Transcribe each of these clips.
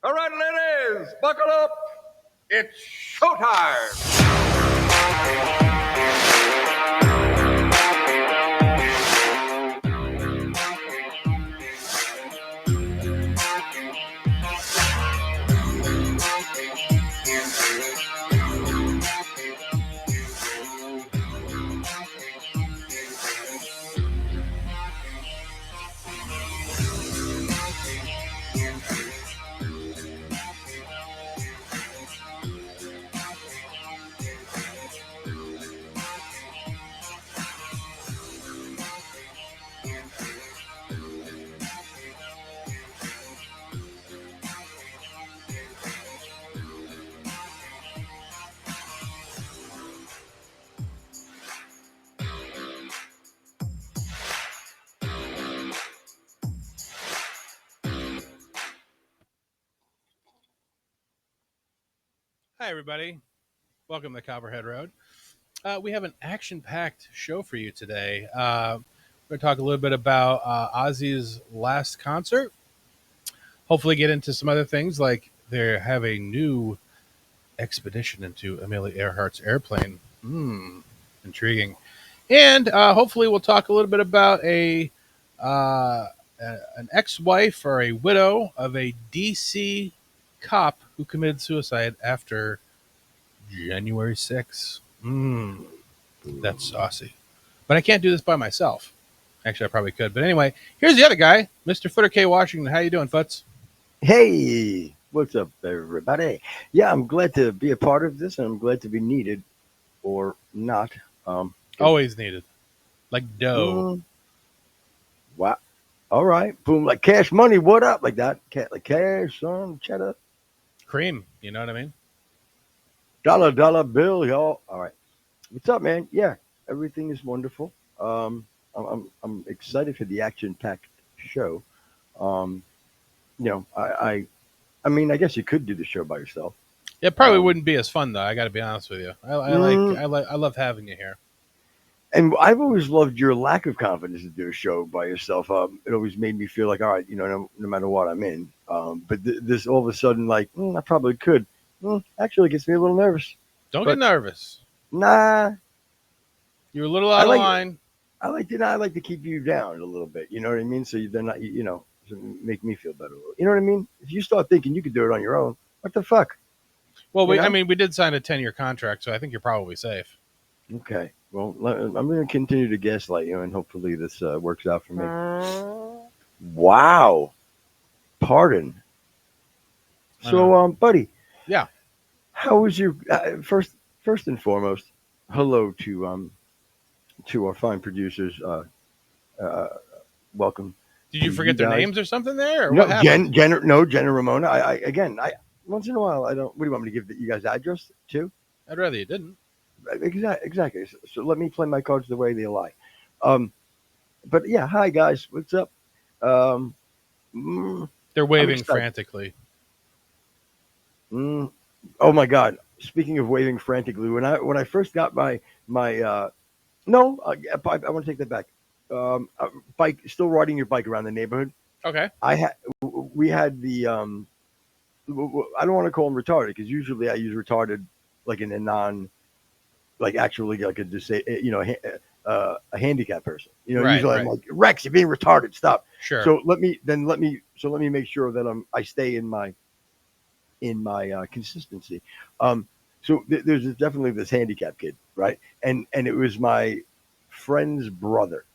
All right, ladies, buckle up. It's showtime. Hi, everybody. Welcome to Copperhead Road. We have an action-packed show for you today. We're going to talk a little bit about Ozzy's last concert. Hopefully get into some other things, like they have a new expedition into Amelia Earhart's airplane. Intriguing. And hopefully we'll talk a little bit about an ex-wife or a widow of a D.C. cop who committed suicide after January 6th. That's saucy. But I can't do this by myself. Actually, I probably could. But anyway, here's the other guy, Mr. Footer K. Washington. How you doing, Foots? Hey, what's up, everybody? Yeah, I'm glad to be a part of this, and I'm glad to be needed or not. Always needed. Like dough. Wow. All right. Boom, like cash money. What up? Like that. Like cash, son, cheddar. Cream. You know what I mean? Dollar bill, y'all. All right. What's up, man? Yeah, everything is wonderful. I'm excited for the action-packed show. I mean, I guess you could do the show by yourself. It probably wouldn't be as fun, though. I got to be honest with you. I love having you here. And I've always loved your lack of confidence to do a show by yourself. It always made me feel like, all right, no matter what I'm in. But this all of a sudden, like, I probably could. Actually, gets me a little nervous. Don't get nervous. Nah. You're a little out of line. I like to keep you down a little bit. You know what I mean? So they're not, so make me feel better. You know what I mean? If you start thinking you could do it on your own, what the fuck? Well, we did sign a 10-year contract, so I think you're probably safe. Okay. Well, I'm going to continue to gaslight you, and hopefully this works out for me. Wow. Pardon. So, buddy. Yeah. How was your first and foremost? Hello to our fine producers. Welcome. Did you forget their names or something there? Or No, what happened? Jen and Ramona. I once in a while I don't. What do you want me to give you guys address too? I'd rather you didn't. Exactly. So let me play my cards the way they lie. But yeah, hi guys. What's up? They're waving frantically. Oh my God! Speaking of waving frantically, when I first got my I want to take that back. Bike, still riding your bike around the neighborhood. Okay. We had the I don't want to call them retarded because usually I use retarded like in a non, like actually like a handicapped person. Usually I'm like, Rex, you're being retarded. Stop. Sure. So let me make sure that I stay in my consistency. So there's definitely this handicapped kid, right? And it was my friend's brother,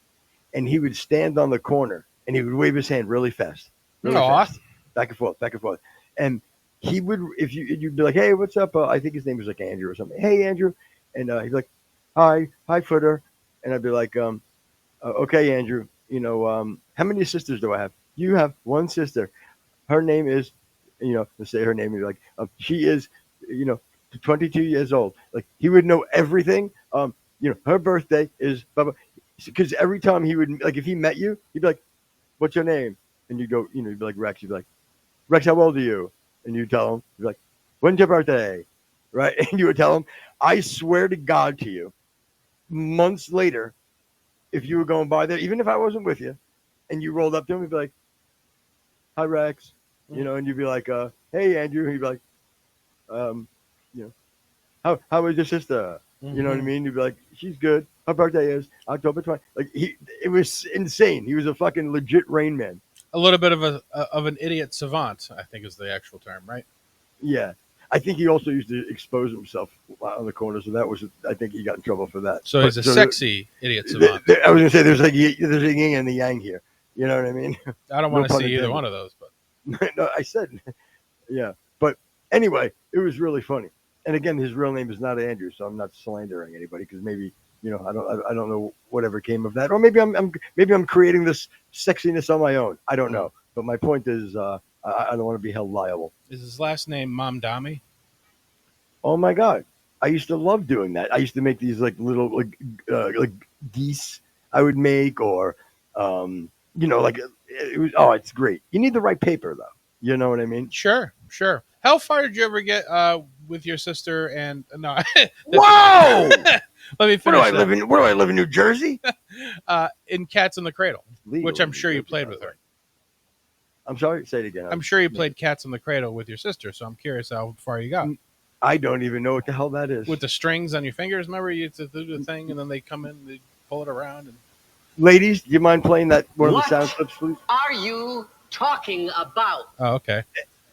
and he would stand on the corner and he would wave his hand really fast, fast, back and forth. And he would, if you'd be like, hey, what's up? I think his name was like Andrew or something. Hey, Andrew. And he'd be like, hi, Footer. And I'd be like, okay, Andrew, how many sisters do I have? You have one sister. Her name is, let's say her name, and be like, she is, 22 years old. Like he would know everything. Her birthday is, because every time he would, like, if he met you, he'd be like, what's your name? And you'd go, you'd be like, Rex. You'd be like, Rex, how old are you? And you tell him, you'd be like, when's your birthday? Right? And you would tell him, I swear to God to you, months later, if you were going by there, even if I wasn't with you, and you rolled up to him, you'd be like, hi, Rex. you know, and you'd be like, "Hey, Andrew," he'd be like, you know, how is your sister? You know what I mean? You'd be like, "She's good. Her birthday is October 20." Like it was insane. He was a fucking legit Rain Man. A little bit of an idiot savant, I think is the actual term, right? Yeah. I think he also used to expose himself on the corner, so that was. I think he got in trouble for that. So he's a sexy idiot savant. I was gonna say there's a yin and the yang here. You know what I mean? I don't No want to pun see either intended. one of those, but No, I said, yeah. But anyway, it was really funny. And again, his real name is not Andrew, so I'm not slandering anybody because maybe I don't know whatever came of that, or maybe I'm creating this sexiness on my own. I don't know. But my point is, I don't want to be held liable. is his last name Mamdami? Oh my god, I used to love doing that. I used to make these like little like geese I would make, or like it was. Oh, it's great. You need the right paper though. You know what I mean? Sure. How far did you ever get with your sister? And no, Whoa! let me finish. Where do I live in New Jersey? In Cats in the Cradle, Legal which I'm in sure New you Jersey, played by with the her. way. I'm sorry, say it again. I'm sure you played Cats in the Cradle with your sister, so I'm curious how far you got. I don't even know what the hell that is. With the strings on your fingers, remember you used to do the thing, and then they come in, they pull it around. And... Ladies, do you mind playing that one of the sound clips, please? Are you talking about? Oh, okay.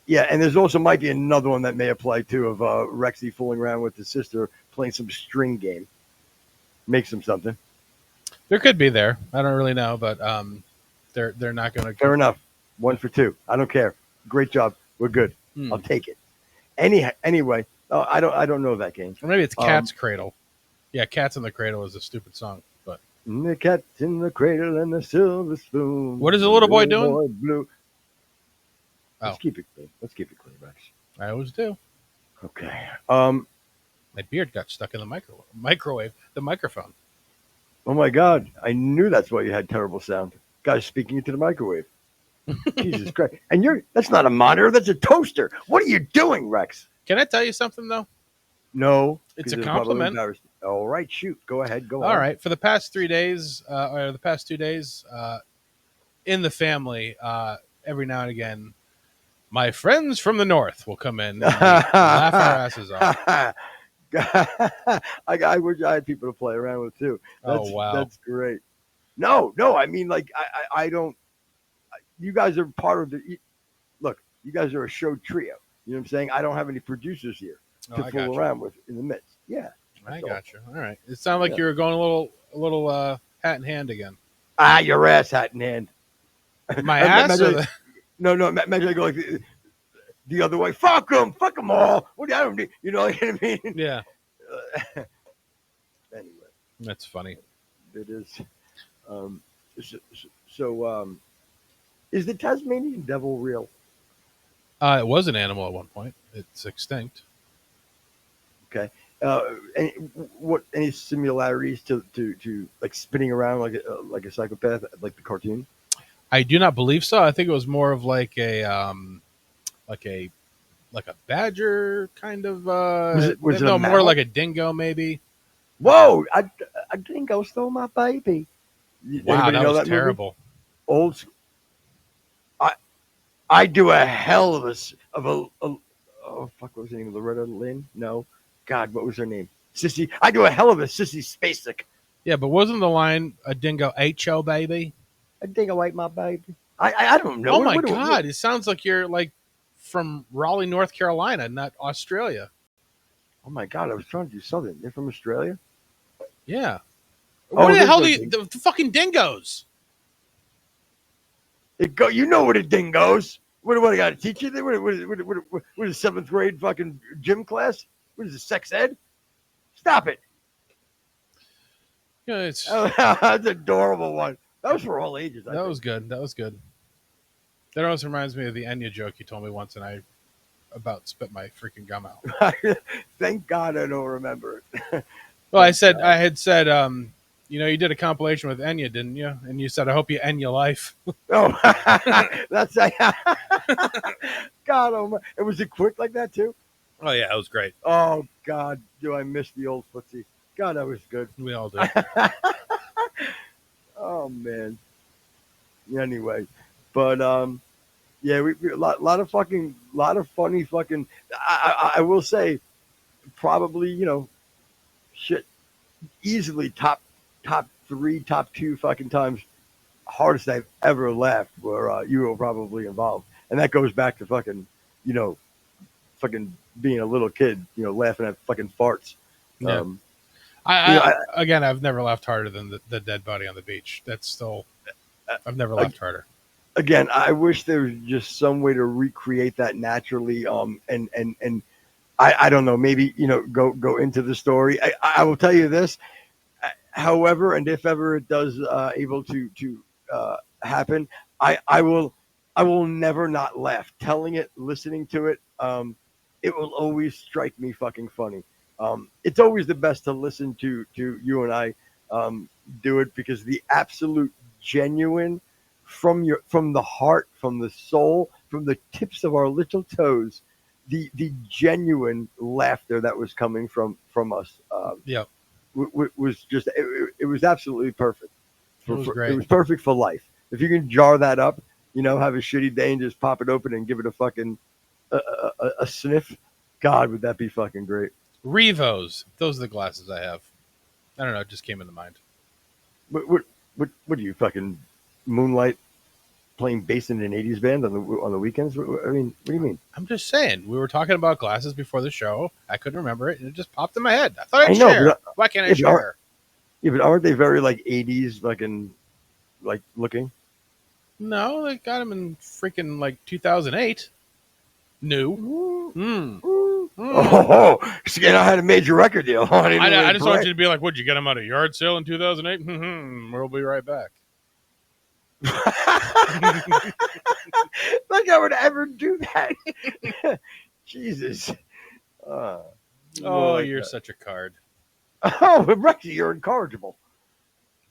Yeah, and there's also might be another one that may apply too of Rexy fooling around with his sister playing some string game. Makes him something. There could be there. I don't really know, but they're not going to. Fair enough. 1 for 2. I don't care. Great job. We're good. I'll take it. Anyway, I don't know that game. Or maybe it's Cat's Cradle. Yeah, Cats in the Cradle is a stupid song, but the cat in the cradle and the silver spoon. What is the little boy doing? Boy blue. Oh. Let's keep it clean. Rex. I always do. Okay. My beard got stuck in the microwave, the microphone. Oh my God! I knew that's why you had terrible sound. Guys speaking into the microwave. Jesus Christ! And that's not a monitor. That's a toaster. What are you doing, Rex? Can I tell you something though? No. It's a compliment. All right, shoot. Go ahead. Go on. All right. For the past 3 days, or the past 2 days, in the family, every now and again, my friends from the north will come in and laugh our asses off. I wish I had people to play around with too. Oh wow, that's great. No. I mean, like, I don't. You guys are part of the. Look, you guys are a show trio. You know what I'm saying? I don't have any producers here to fool around with in the midst. Yeah, I got you. All right. It sounded like you were going a little hat in hand again. Your ass hat in hand. My ass? No. Imagine I go like the other way. Fuck them all. What do I don't need? You know what I mean? Yeah. Anyway, that's funny. It is. Is the Tasmanian devil real? It was an animal at one point. It's extinct. Okay. Any similarities to like spinning around like a psychopath, like the cartoon? I do not believe so. I think it was more of like a badger kind of. Was it more like a dingo maybe? Whoa! A dingo stole my baby. Wow, that was terrible. Movie? Old school. I do a hell of a oh fuck, what was her name? Loretta Lynn? No. God, what was her name? Sissy. I do a hell of a Sissy Spacek. Yeah, but wasn't the line a dingo ate your baby? A dingo ate my baby. I don't know. Oh my God! It sounds like you're like from Raleigh, North Carolina, not Australia. Oh my God! I was trying to do something. They're from Australia. Yeah. What the hell? The fucking dingoes. You know what a dingoes. What do I got to teach you? What is 7th grade fucking gym class? What is it, sex ed? Stop it. Yeah, it's that's an adorable one. That was for all ages. That was good. That always reminds me of the Enya joke you told me once, and I about spit my freaking gum out. Thank God I don't remember it. Well, I had said, you did a compilation with Enya, didn't you? And you said, I hope you end your life. Oh, that's God. Oh my! And was it quick like that too? Oh yeah, it was great. Oh God, do I miss the old footsie? God, that was good. We all do. Oh man. Anyway, but Yeah, we a lot of funny fucking. I will say, probably shit, easily top three, top two fucking times hardest I've ever laughed where you were probably involved, and that goes back to fucking you know fucking being a little kid, laughing at fucking farts. Yeah. Um, I again, I've never laughed harder than the dead body on the beach. That's still, I've never I, laughed harder. again, I wish there was just some way to recreate that naturally. And I don't know, maybe go into the story. I will tell you this, however, and if ever it does able to happen, I will never not laugh. Telling it, listening to it, it will always strike me fucking funny. It's always the best to listen to you and I do it because the absolute genuine from the heart, from the soul, from the tips of our little toes, the genuine laughter that was coming from us. Yeah, Was just it was absolutely perfect. it was It great. was perfect for life. If you can jar that up, have a shitty day and just pop it open and give it a fucking a sniff, God, would that be fucking great? Revos, those are the glasses I have. I don't know, it just came into mind. What do you fucking moonlight playing bass in an '80s band on the weekends? I mean, what do you mean? I'm just saying, we were talking about glasses before the show. I couldn't remember it, and it just popped in my head. I thought I'd I know, share. but Why can't I yeah, but share? but aren't they very like '80s fucking like looking? No, they got them in freaking like 2008. New. Mm. Oh, and I had a major record deal. I just want you to be like, "Would you get them at a yard sale in 2008?" We'll be right back. Like I would ever do that. Jesus. Uh, Oh, like you're that. such a card. Oh, Rexy, you're incorrigible.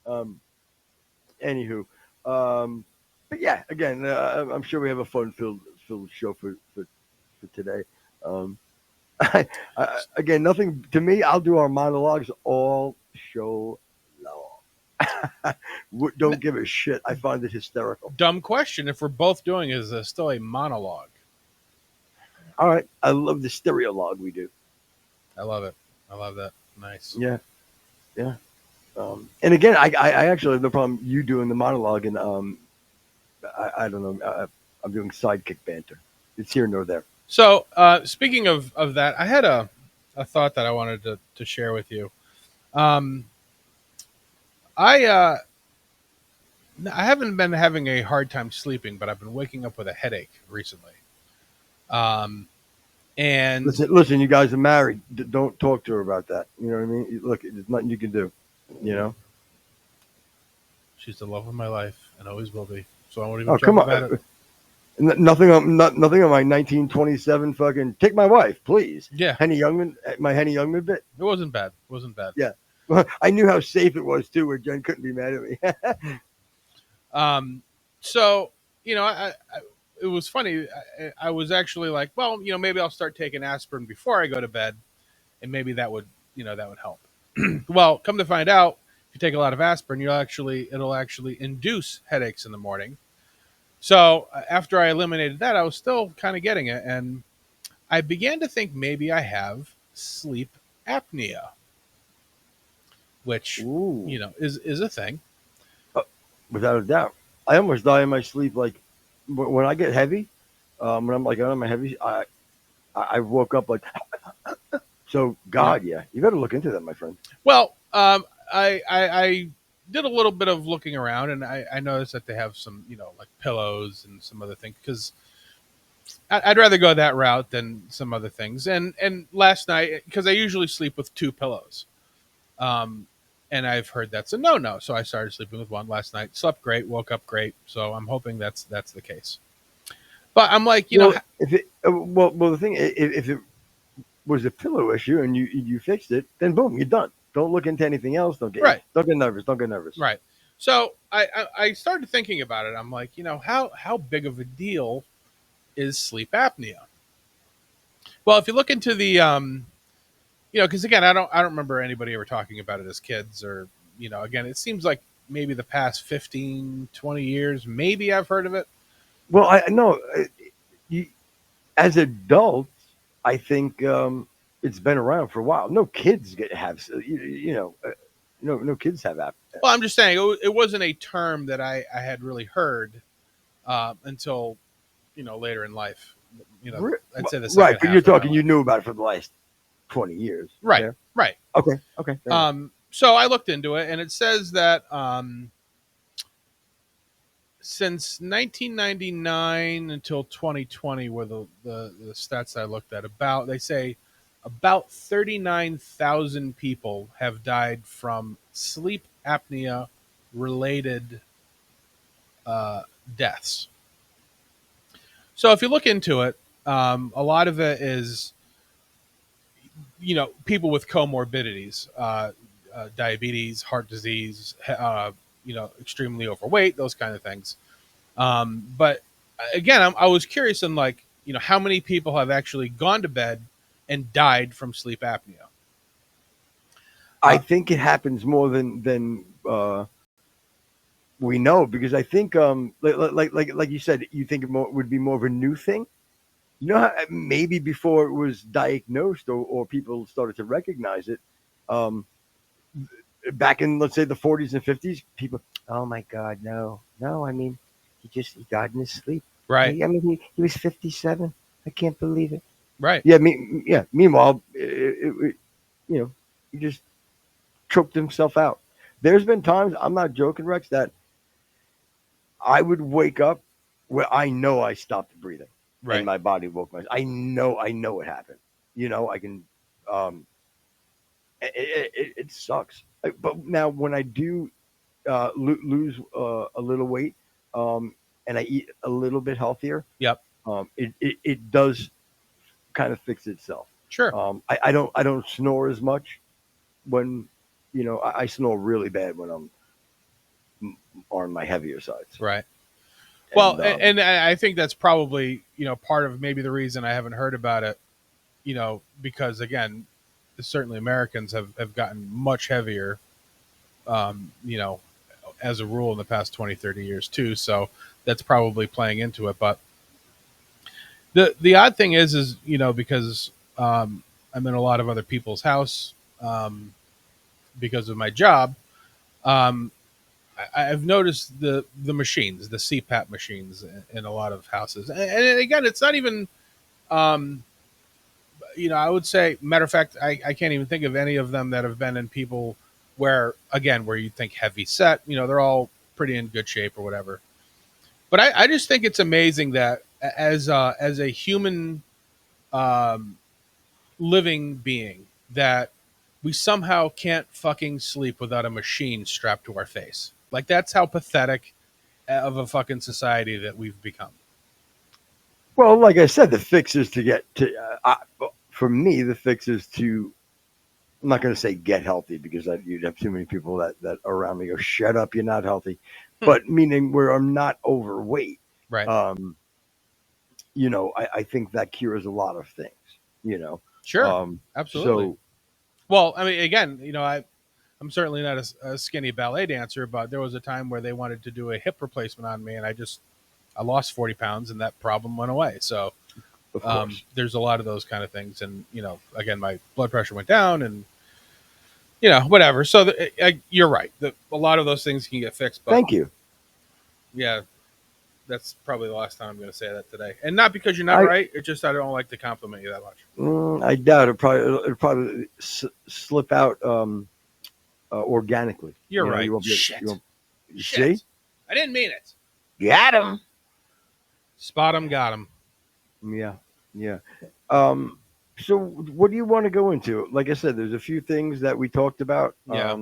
Anywho, but yeah, again, I'm sure we have a fun-filled show for today. Um, again, nothing to me. I'll do our monologues all show long. Don't give a shit. I find it hysterical. Dumb question. If we're both doing is still a monologue. All right, I love the stereologue we do. I love it. I love that. Nice. Yeah, yeah. And again, I actually have no problem you doing the monologue, and I don't know. I'm doing sidekick banter. It's here nor there. So, speaking of that, I had a thought that I wanted to share with you. I haven't been having a hard time sleeping, but I've been waking up with a headache recently. And Listen, you guys are married. Don't talk to her about that. You know what I mean? Look, there's nothing you can do. You know. she's the love of my life and always will be. So I won't even Oh, joke come about on. it. Nothing on my 1927 fucking take my wife, please. Yeah, Henny Youngman, my Henny Youngman bit. it wasn't bad. It wasn't bad. Yeah. Well, I knew how safe it was too, where Jen couldn't be mad at me. So it was funny. I was actually like, well, maybe I'll start taking aspirin before I go to bed, and maybe that would help. Well, come to find out, if you take a lot of aspirin, it'll actually induce headaches in the morning. So after I eliminated that, I was still kind of getting it, and I began to think maybe I have sleep apnea, which Ooh. is a thing. Without a doubt. I almost die in my sleep. Like when I get heavy, when I'm like on my heavy, I woke up like. So God, yeah, you better look into that, my friend. Well, I did a little bit of looking around, and I noticed that they have some like pillows and some other things, because I'd rather go that route than some other things. And last night, because I usually sleep with two pillows, and I've heard that's a no. So I started sleeping with one last night. Slept great, woke up great. So I'm hoping that's the case. But I'm like, if it the thing, if it was a pillow issue and you fixed it, then boom, you're done. Don't look into anything else. Don't get nervous. Don't get nervous. Right. So I started thinking about it. I'm like, how big of a deal is sleep apnea? Well, if you look into the because again, I don't remember anybody ever talking about it as kids, or again, it seems like maybe the past 15, 20 years, maybe I've heard of it. Well, I know you, as adults, I think it's been around for a while. No kids no kids have app. Well, I'm just saying it wasn't a term that I had really heard until later in life. I'd say the Right, second but you're half of my talking you life. knew about it for the last 20 years. Right, Yeah. right. Okay. Okay. Fair enough. So I looked into it, and it says that since 1999 until 2020 were the stats I looked at. They say about 39,000 people have died from sleep apnea related deaths. So if you look into it, a lot of it is people with comorbidities, diabetes, heart disease, extremely overweight, those kind of things. But again, I was curious in how many people have actually gone to bed and died from sleep apnea. I think it happens more than we know because I think like you said, you think would be more of a new thing. You know how maybe before it was diagnosed or people started to recognize it, um, back in let's say the 40s and 50s, people, oh my God, no, no, I mean, he died in his sleep. Right. I mean, he was 57. I can't believe it. Right. Yeah, yeah. Meanwhile, he just choked himself out. There's been times, I'm not joking, Rex, that I would wake up where I know I stopped breathing Right. and my body woke myself. I know it happened. I can. Um, it sucks. But now when I do lose a little weight, and I eat a little bit healthier, Yep. It does kind of fix itself. Sure. I don't snore as much when I snore really bad when I'm on my heavier sides. Right. Well, And, and I think that's probably part of maybe the reason I haven't heard about it. Because again, certainly Americans have gotten much heavier. As a rule in the past 20, 30 years too. So that's probably playing into it. But the odd thing is because I'm in a lot of other people's house because of my job. I've noticed the machines, the CPAP machines in a lot of houses. And again, it's not even, I would say, matter of fact, I can't even think of any of them that have been in people where you think heavy set, they're all pretty in good shape or whatever. But I just think it's amazing that as a human living being, that we somehow can't fucking sleep without a machine strapped to our face. Like, that's how pathetic of a fucking society that we've become. well, like I said, the fix is to get to. For me, the fix is to. I'm not going to say get healthy because you'd have too many people that are around me go, shut up, you're not healthy. But meaning where I'm not overweight. Right. I think that cures a lot of things. Sure. Absolutely. So, well, I mean, again, I'm certainly not a skinny ballet dancer, but there was a time where they wanted to do a hip replacement on me, and I lost 40 pounds, and that problem went away. So of course. there's a lot of those kind of things. And, again, my blood pressure went down and, whatever. So you're right. A lot of those things can get fixed. But thank you. Yeah, that's probably the last time I'm going to say that today. And not because you're not right. It's just I don't like to compliment you that much. I doubt it. It'll probably slip out organically. You're right. You Shit. See? I didn't mean it. Got him. Spot him, got him. Yeah. So what do you want to go into? Like I said, there's a few things that we talked about. Yeah.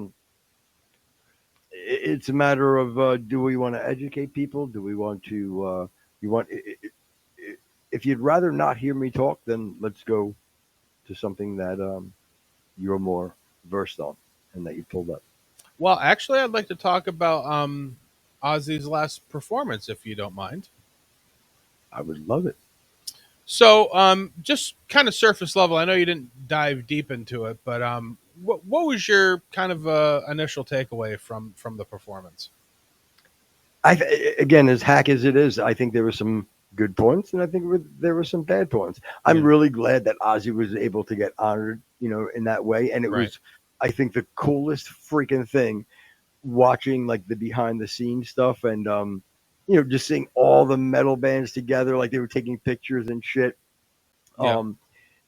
It's a matter of do we want to educate people? Do we want to? If you'd rather not hear me talk, then let's go to something that you're more versed on and that you pulled up. Well, actually, I'd like to talk about Ozzy's last performance, if you don't mind. I would love it. So, just kind of surface level. I know you didn't dive deep into it, but what was your kind of initial takeaway from the performance? Again, as hack as it is, I think there were some good points, and I think there were some bad points. I'm Yeah. really glad that Ozzy was able to get honored, in that way, and it Right. was, I think, the coolest freaking thing watching like the behind the scenes stuff, and just seeing all the metal bands together, like they were taking pictures and shit. Yeah.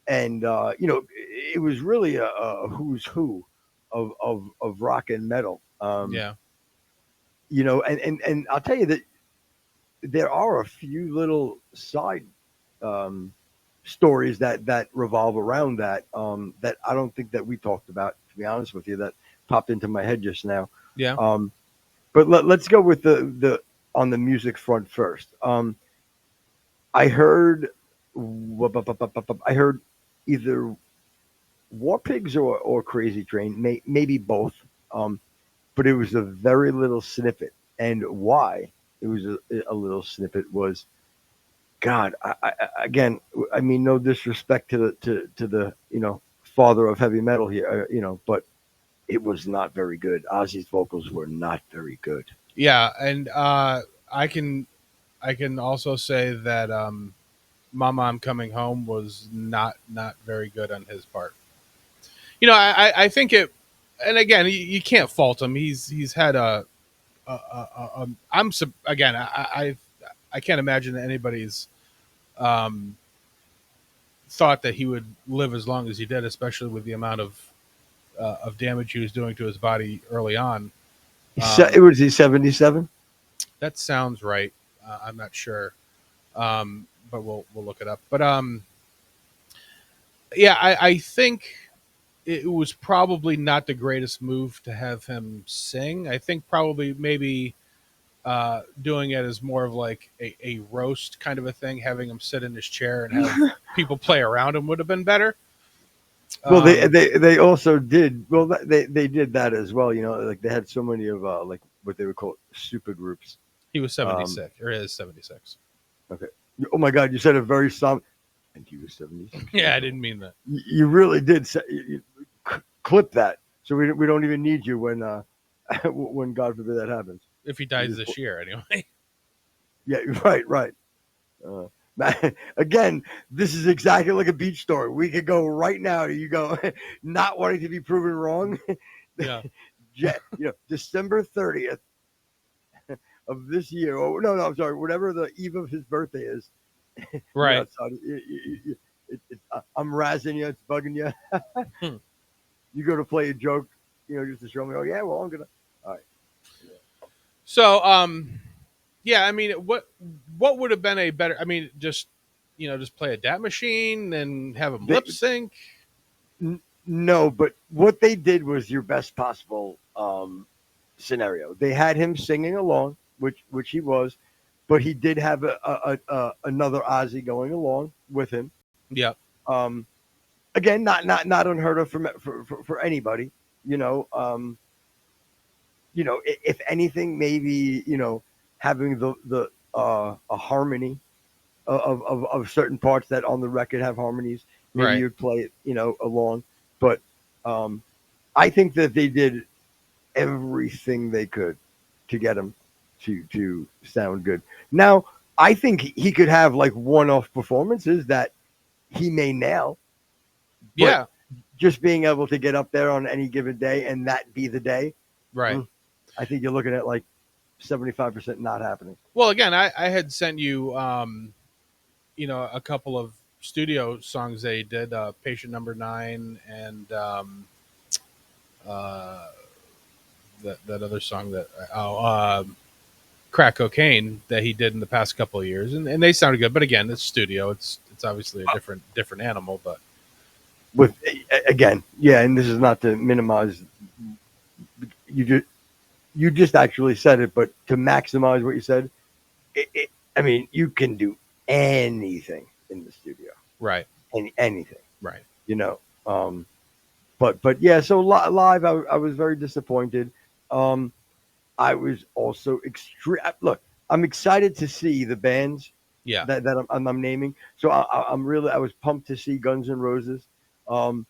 And it was really a who's who of rock and metal. Yeah. And I'll tell you that there are a few little side um, stories that revolve around that I don't think that we talked about. To be honest with you, that popped into my head just now. Yeah. But let's go with the on the music front first. I heard I heard either War Pigs or Crazy Train, maybe both. Um, but it was a very little snippet, and why it was a little snippet was God. Again, I mean, no disrespect to the father of heavy metal here, but it was not very good. Ozzy's vocals were not very good. Yeah. And I can also say that Mama I'm Coming Home was not very good on his part. I think it, and again, you can't fault him. He's had again, I can't imagine that anybody's um, thought that he would live as long as he did, especially with the amount of damage he was doing to his body early on. It was he 77. That sounds right. I'm not sure, but we'll look it up. But yeah, I think it was probably not the greatest move to have him sing. I think probably maybe doing it as more of like a roast kind of a thing, having him sit in his chair and have people play around him would have been better. Well, they also did. Well, they did that as well. Like they had so many of like what they would call super groups. He was 76 or is 76. Okay. Oh my God, you said a very somber. And he was 76. Yeah, I didn't mean that. You really did say, clip that, so we don't even need you when when God forbid that happens. If he dies this year, anyway. Yeah, right. Again, this is exactly like a beach story. We could go right now. You go, not wanting to be proven wrong. Yeah. December 30th of this year. Oh no, I'm sorry. Whatever the eve of his birthday is. Right. I'm razzing you. It's bugging you. You go to play a joke, just to show me. Oh yeah, well I'm gonna. All right. So, yeah, I mean, what would have been a better? I mean, just play a DAT machine and have him lip sync. No, but what they did was your best possible scenario. They had him singing along, which he was, but he did have another Ozzy going along with him. Yeah. Again, not unheard of for anybody. If anything, maybe having the a harmony of certain parts that on the record have harmonies. Maybe Right. you'd play it, along. But I think that they did everything they could to get him to sound good. Now, I think he could have like one-off performances that he may nail. Yeah. Just being able to get up there on any given day and that be the day. Right. I think you're looking at like 75% not happening. Well, again, I had sent you, a couple of studio songs they did, Patient Number 9 and that other song Crack Cocaine that he did in the past couple of years, and they sounded good. But again, it's studio; it's obviously a different animal. But with again, yeah, and this is not to minimize. You just actually said it, but to maximize what you said, I mean, you can do anything in the studio, right? Anything, right? But yeah. So live, I was very disappointed. I was also extreme. Look, I'm excited to see the bands. Yeah. That I'm naming. So I was pumped to see Guns N' Roses. And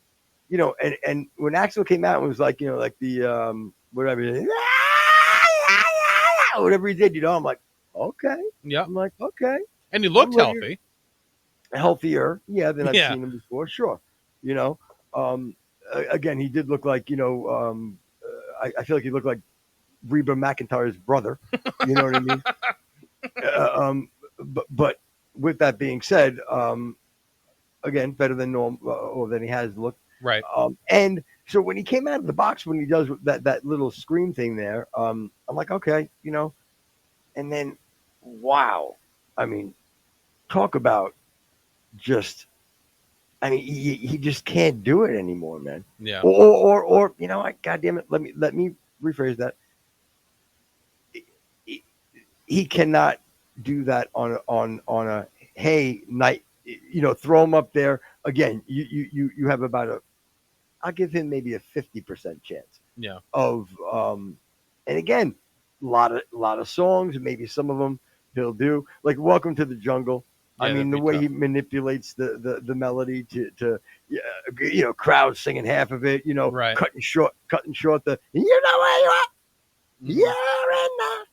when Axl came out and was like, like the whatever, whatever he did, I'm like, okay. Yeah. I'm like, okay. And he looked I'm ready. healthy. Healthier, yeah, than I've Yeah. seen him before, sure. Again, he did look like, I feel like he looked like Reba McEntire's brother. You know what I mean? But with that being said, again, better than normal, or than he has looked. Right. And so when he came out of the box, when he does that little scream thing there, I'm like, okay, and then, wow, I mean, talk about just, I mean, he just can't do it anymore, man. Yeah. Or God damn it, let me rephrase that. He cannot do that on a hey night, throw him up there again. You have about I'll give him maybe a 50% chance. Yeah. Of and again, a lot of songs, maybe some of them he'll do, like Welcome to the Jungle. Yeah, I mean, the way tough. he manipulates the melody to crowds singing half of it, right. cutting short the where you at? Mm-hmm. You're in the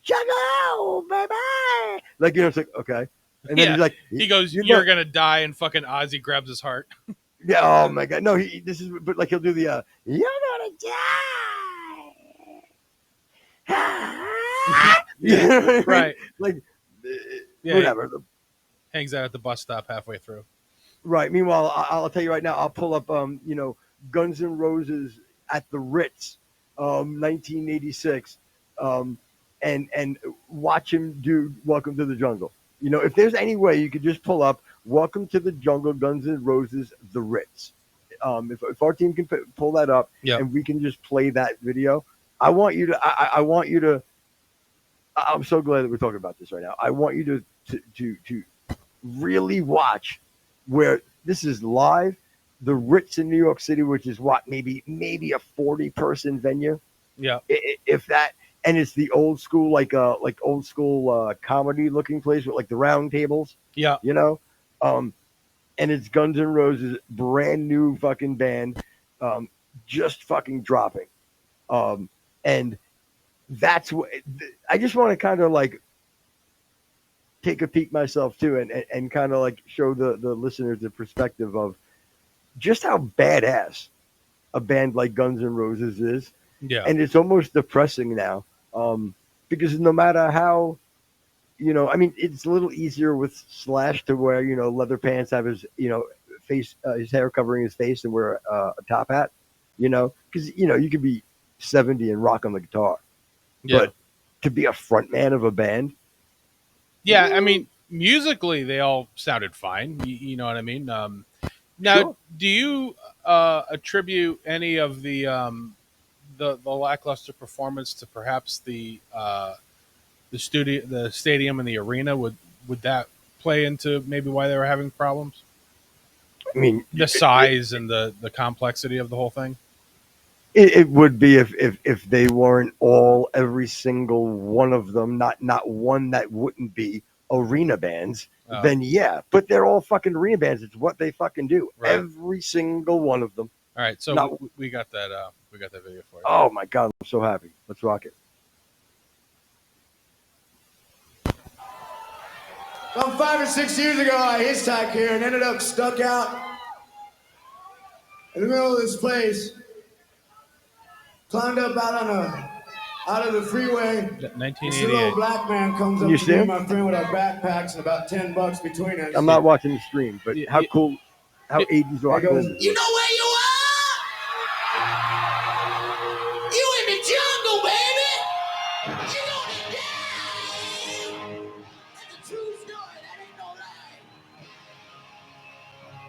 jungle, baby. Like, it's like, okay. And then Yeah. he's like, he goes, you're gonna die, and fucking Ozzy grabs his heart. yeah, oh my god. No, but like he'll do the you're gonna die. You know what I mean? Right. Like, Yeah, whatever. Hangs out at the bus stop halfway through. Right. Meanwhile, I'll tell you right now, I'll pull up Guns N' Roses at the Ritz, 1986, and watch him do Welcome to the Jungle. If there's any way you could just pull up Welcome to the Jungle, Guns N' Roses, the Ritz. If our team can pull that up, Yep. and we can just play that video, I want you to. I want you to. I'm so glad that we're talking about this right now. I want you to really watch where this is live. The Ritz in New York City, which is what, maybe a 40-person venue. Yeah. If that, and it's the old school, like old school comedy looking place with like the round tables. Yeah. And it's Guns N' Roses, brand new fucking band, just fucking dropping. And that's what I just want to kind of like take a peek myself too, and kind of like show the listeners the perspective of just how badass a band like Guns N' Roses is. Yeah. And it's almost depressing now, because no matter how, I mean, it's a little easier with Slash to wear, leather pants, have his, face, his hair covering his face, and wear a top hat, because, you could be 70 and rock on the guitar. Yeah. But to be a front man of a band. Yeah. I mean, musically, they all sounded fine. You know what I mean? Now, Sure. do you attribute any of the lackluster performance to perhaps the stadium, and the arena? Would that play into maybe why they were having problems? I mean, The size and the complexity of the whole thing. It would be if they weren't every single one of them, not one that wouldn't be arena bands. Oh. Then yeah, but they're all fucking arena bands. It's what they fucking do. Right. Every single one of them. All right, so we got that. We got that video for you. Oh my god, I'm so happy. Let's rock it. Some 5 or 6 years ago, I hitchhiked here and ended up stuck out in the middle of this place. Climbed up out of the freeway. This little 1988. black man comes up You to see me him? and my friend with our backpacks and about $10 between us. I'm not watching the stream, but Yeah, how yeah. cool, how 80s rock There goes, is it? you know where you are? You in the jungle, baby! You're gonna die! That's a true story, that ain't no lie.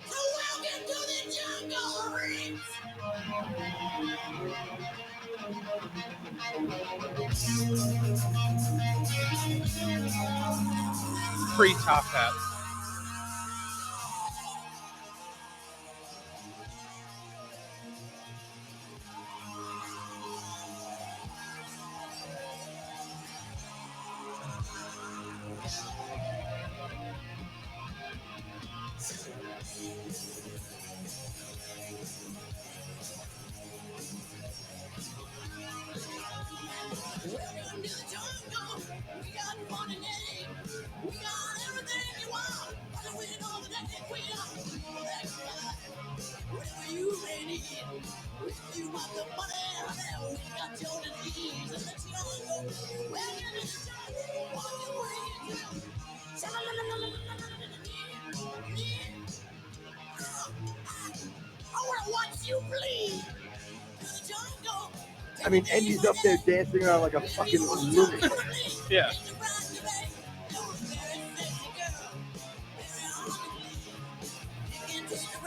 So welcome to the jungle, Ritz! Free top hat. wanna watch you bleed. Jungle. I mean, and he's up there dancing around like a fucking lunatic. Yeah.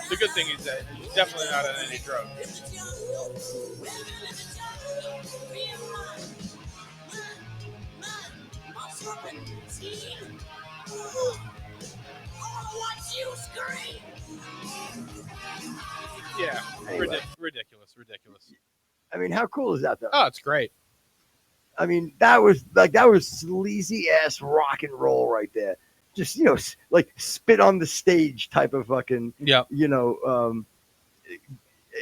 The good thing is that he's definitely not on any drugs. Yeah, Anyway. ridiculous. I mean, how cool is that though? Oh, it's great. I mean, that was sleazy ass rock and roll right there. Just like spit on the stage type of fucking Yep.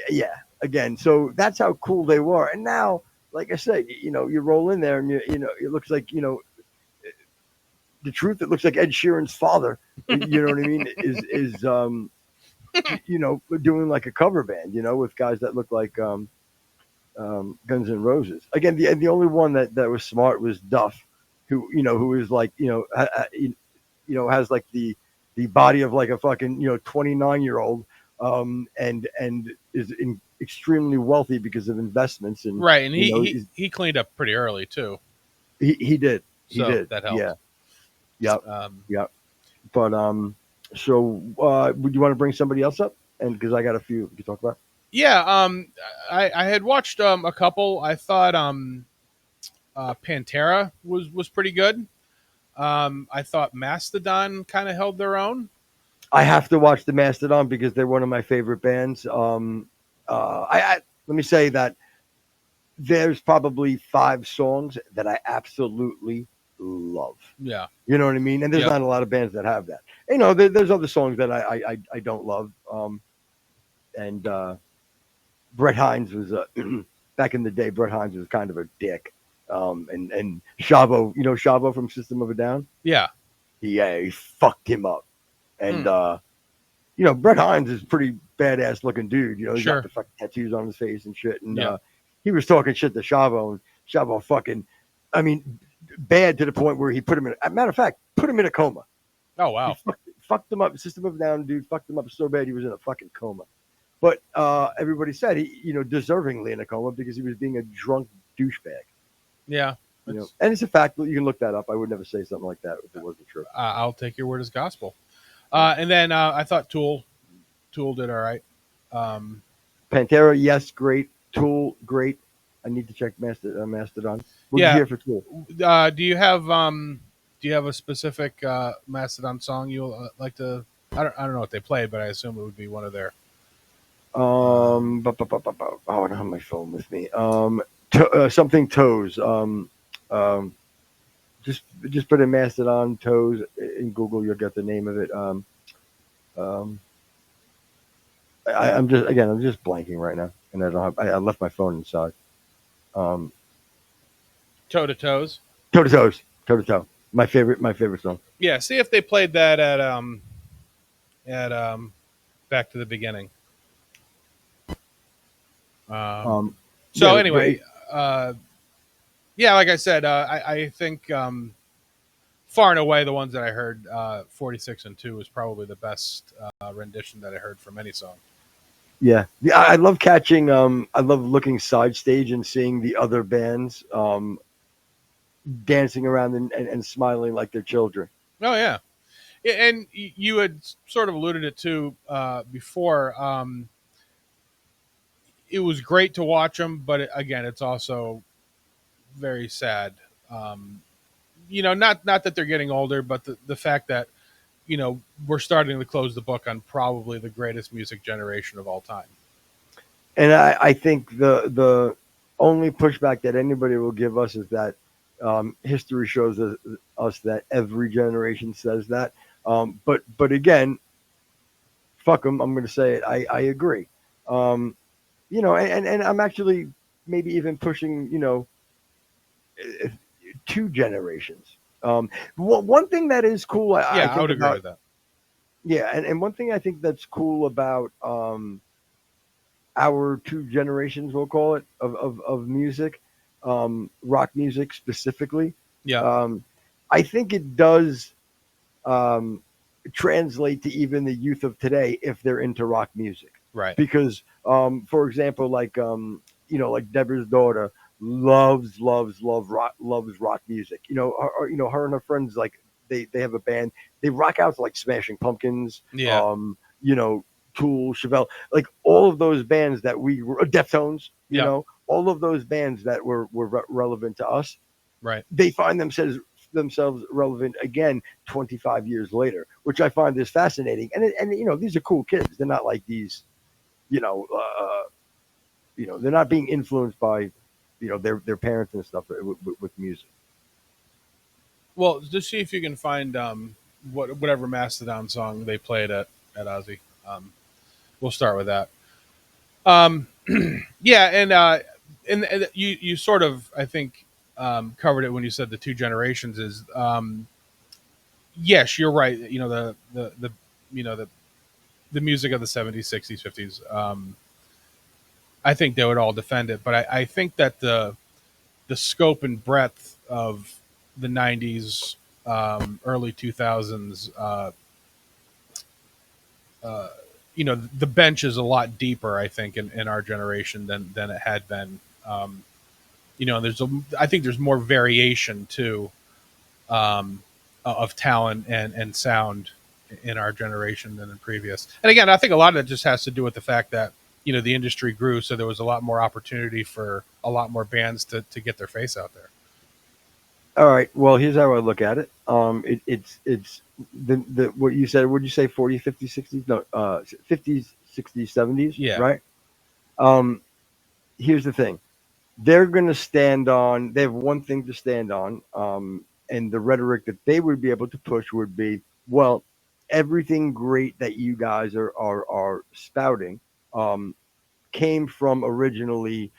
Yeah. Again, so that's how cool they were. And now, like I said, you roll in there and it looks like the truth. It looks like Ed Sheeran's father. You know what I mean? Is doing like a cover band. With guys that look like Guns N' Roses. Again, the only one that was smart was Duff, who is like has like the body of like a fucking 29-year-old, and is extremely wealthy because of investments and Right, and he cleaned up pretty early too. He did. He So did. that helped. Yeah. Yep. Yep. But so would you want to bring somebody else up? And because I got a few to talk about. Yeah. I had watched a couple. I thought Pantera was pretty good. I thought Mastodon kind of held their own. I have to watch the Mastodon because they're one of my favorite bands. Let me say that there's probably 5 songs that I absolutely love. Yeah. You know what I mean? And there's not a lot of bands that have that. There's other songs that I don't love. And Brett Hines was back in the day. Brett Hines was kind of a dick. And Chavo, Chavo from System of a Down. Yeah. He fucked him up. And Brett Hines is a pretty badass looking dude. He's got the fucking tattoos on his face and shit. And he was talking shit to Chavo, and Chavo fucking, bad to the point where he put him in. Matter of fact, put him in a coma. Oh wow. He fucked him up. System of a Down dude fucked him up so bad he was in a fucking coma. But everybody said he, deservingly in a coma because he was being a drunk douchebag. Yeah. And it's a fact. You can look that up. I would never say something like that if it wasn't true. I'll take your word as gospel. And then I thought Tool did all right. Pantera, yes, great. Tool, great. I need to check Mastodon. What did you hear for Tool? Do you have a specific Mastodon song you'll like to? I don't know what they played, but I assume it would be one of their. I don't have my phone with me. Something Toes. Just put in Mastodon Toes in Google. You'll get the name of it. I'm just blanking right now, and I left my phone inside. Toe to Toes. Toe to Toes. Toe to Toe. My favorite song. Yeah. See if they played that at Back to the Beginning. Anyway, like I said, I think far and away the ones that I heard, 46 and 2 was probably the best rendition that I heard from any song. Yeah, I love catching. I love looking side stage and seeing the other bands dancing around and smiling like they're children. Oh yeah, and you had sort of alluded it to before. It was great to watch them, but again, it's also very sad. Not that they're getting older, but the fact that we're starting to close the book on probably the greatest music generation of all time. And I think the only pushback that anybody will give us is that history shows us that every generation says that. But again, fuck them. I'm going to say it. I agree. And I'm actually maybe even pushing, 2 generations. One thing that is cool, I would agree with that. Yeah, and one thing I think that's cool about our 2 generations, we'll call it, of music, rock music specifically. Yeah. I think it does um, translate to even the youth of today if they're into rock music. Right. Because, for example, like Deborah's daughter loves rock music. Her and her friends, like, they have a band. They rock out to like Smashing Pumpkins, Yeah. Tool, Chevelle, like all of those bands that Deftones, Yeah. all of those bands that were relevant to us. Right. They find themselves relevant again 25 years later, which I find is fascinating. And these are cool kids. They're not like these, they're not being influenced by, their parents and stuff with music. Well, just see if you can find whatever Mastodon song they played at Ozzy. We'll start with that. Yeah, and you sort of, I think, covered it when you said the two generations is yes, you're right. The the music of the 70s, 60s, 50s. I think they would all defend it, but I think that the scope and breadth of the 90s, early 2000s, the bench is a lot deeper, I think, in our generation than it had been. I think there's more variation too, of talent and sound in our generation than in previous. And again, I think a lot of it just has to do with the fact that the industry grew, so there was a lot more opportunity for a lot more bands to get their face out there. All right. Well, here's how I look at it. It's the what you said. Would you say 40, 50, 60s? No, 50s, 60s, 70s. Yeah. Right. Here's the thing. They're going to stand on. They have one thing to stand on. And the rhetoric that they would be able to push would be, well, everything great that you guys are spouting came from originally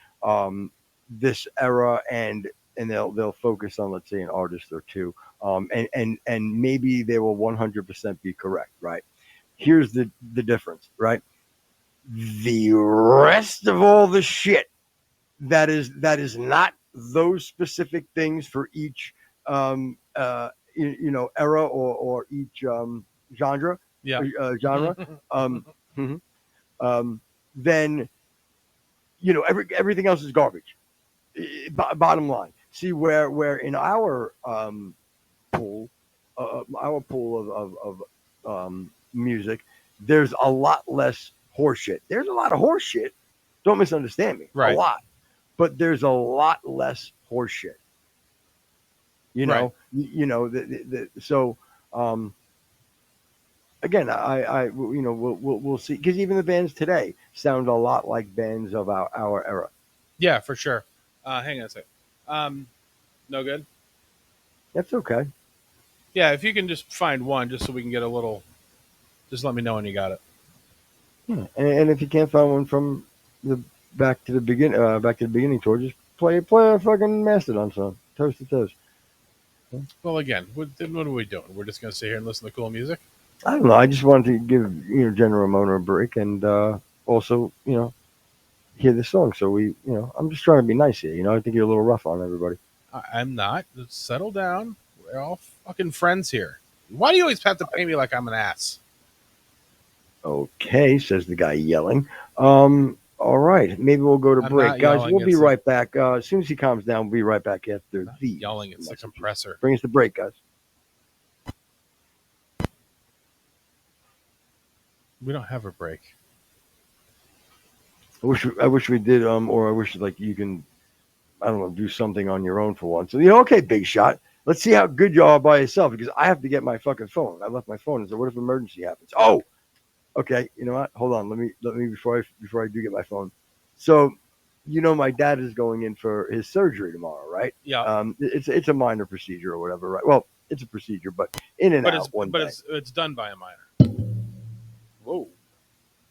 this era, and they'll focus on, let's say, an artist or two, and maybe they will 100% be correct, right? Here's the difference, right? The rest of all the shit that is not those specific things for each era or each genre Yeah. genre mhm, then everything else is garbage. Bottom line. See where in pool, our pool of music, there's a lot less horseshit. There's a lot of horseshit. Don't misunderstand me. A Right. lot, but there's a lot less horseshit. Right. So again, we'll see, because even the bands today sound a lot like bands of our era. Yeah, for sure. Hang on a sec. No good. That's okay. Yeah, if you can just find one, just so we can get a little. Just let me know when you got it. Yeah. And if you can't find one from the back to the beginning tour, just play a fucking Mastodon song, Toast to Toast. Well, again, what are we doing? We're just going to sit here and listen to cool music? I don't know. I just wanted to give General Mona a break, and also hear the song. So I'm just trying to be nice here. I think you're a little rough on everybody. I'm not. Just settle down. We're all fucking friends here. Why do you always have to pay me like I'm an ass? Okay, says the guy yelling. All right, maybe we'll go to I'm break, not guys. yelling, We'll be it's right back. As soon as he calms down, we'll be right back after Not these yelling, it's the messages. compressor. Bring us the break, guys. We don't have a break. I wish we did. Or I wish, like, you can, I don't know, do something on your own for once. So, okay, big shot. Let's see how good you are by yourself, because I have to get my fucking phone. I left my phone. So what if emergency happens? Oh, okay. You know what? Hold on. Let me before I do get my phone. So, my dad is going in for his surgery tomorrow, right? Yeah. It's a minor procedure or whatever, right? Well, it's a procedure, but in and out one day. It's done by a minor. Whoa.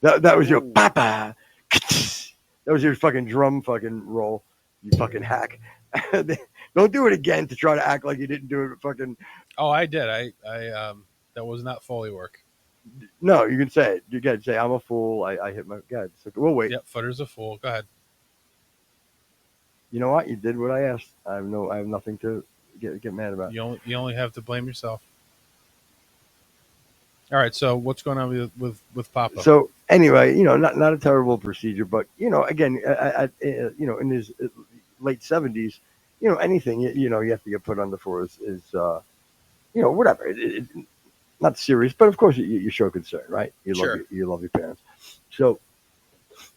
That was your Ooh. papa. That was your fucking drum fucking roll. You fucking hack. Don't do it again to try to act like you didn't do it. Fucking. Oh, I did. I that was not Foley work. No, you can say it. You can say, I'm a fool. I hit my. God, we'll wait. Yep, Footer's a fool. Go ahead. You know what? You did what I asked. I have nothing to get mad about. You only have to blame yourself. All right, so what's going on with Papa? So anyway, not a terrible procedure, but again, in his late 70s, anything you have to get put under for is whatever. Not serious, but of course you show concern, right? Sure. You love your parents. So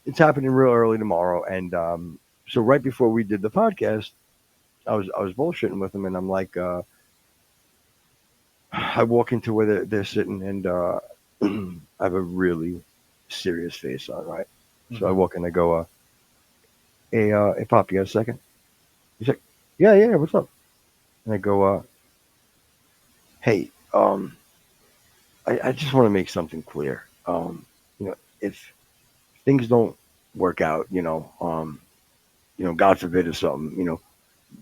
it's happening real early tomorrow, and so right before we did the podcast, I was bullshitting with him, and I'm like, I walk into where they're sitting, and I have a really serious face on, right? So I walk in, I go, hey, Pop, you got a second? He's like, yeah, what's up? And I go, hey, I just want to make something clear. If things don't work out, God forbid or something,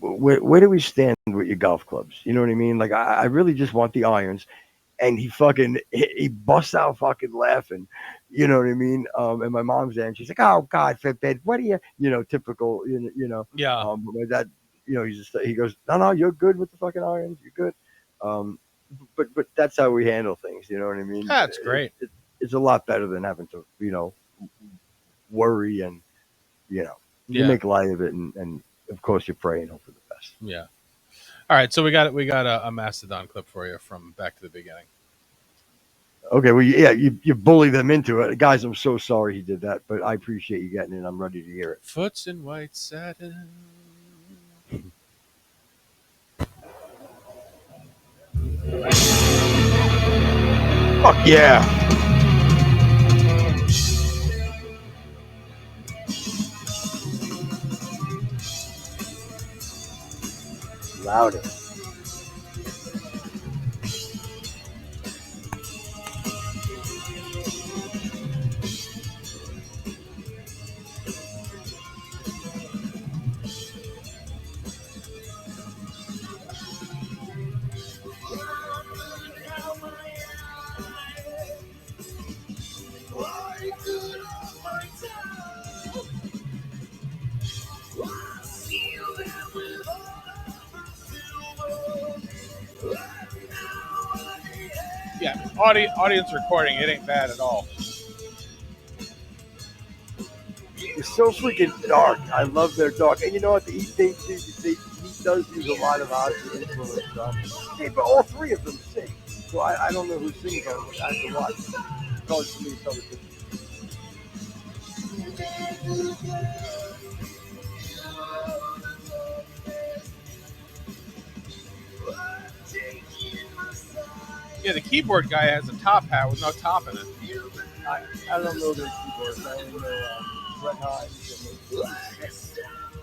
where do we stand with your golf clubs? You know what I mean? Like, I really just want the irons. And he busts out fucking laughing. You know what I mean? And my mom's there, and she's like, "Oh God forbid, what are you, typical, Yeah. But my dad, he goes, no, you're good with the fucking irons, you're good. But that's how we handle things. You know what I mean? That's great. It's a lot better than having to, worry and, you Yeah. make light of it, and of course you pray and hope for the best. Yeah. All right, so we got a Mastodon clip for you from back to the beginning. Okay, well, yeah, you bully them into it. Guys, I'm so sorry he did that, but I appreciate you getting it. I'm ready to hear it. Foots in white satin. Fuck yeah. Louder. Yeah, audience recording, it ain't bad at all. It's so freaking dark. I love their dark. And you know what? He does use a lot of Ozzy influence. But all three of them sing. So I don't know who sings on it. I have to watch. It's hard for me to tell the difference. Yeah, the keyboard guy has a top hat with no top in it. I don't know their keyboards. I only know Brett Hines.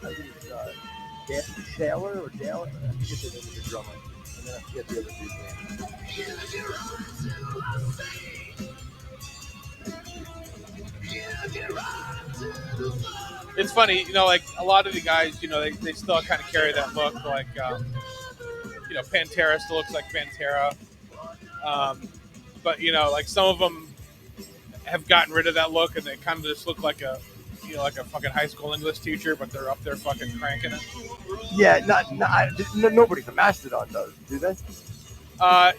I think it's Taylor or Taylor. I forget the name of the drummer. And then I forget the other dude's name. It's funny, like a lot of the guys, they still kind of carry that look, like Pantera still looks like Pantera, but like some of them have gotten rid of that look and they kind of just look like a fucking high school English teacher, but they're up there fucking cranking it. Yeah, nobody's a Mastodon does, do they?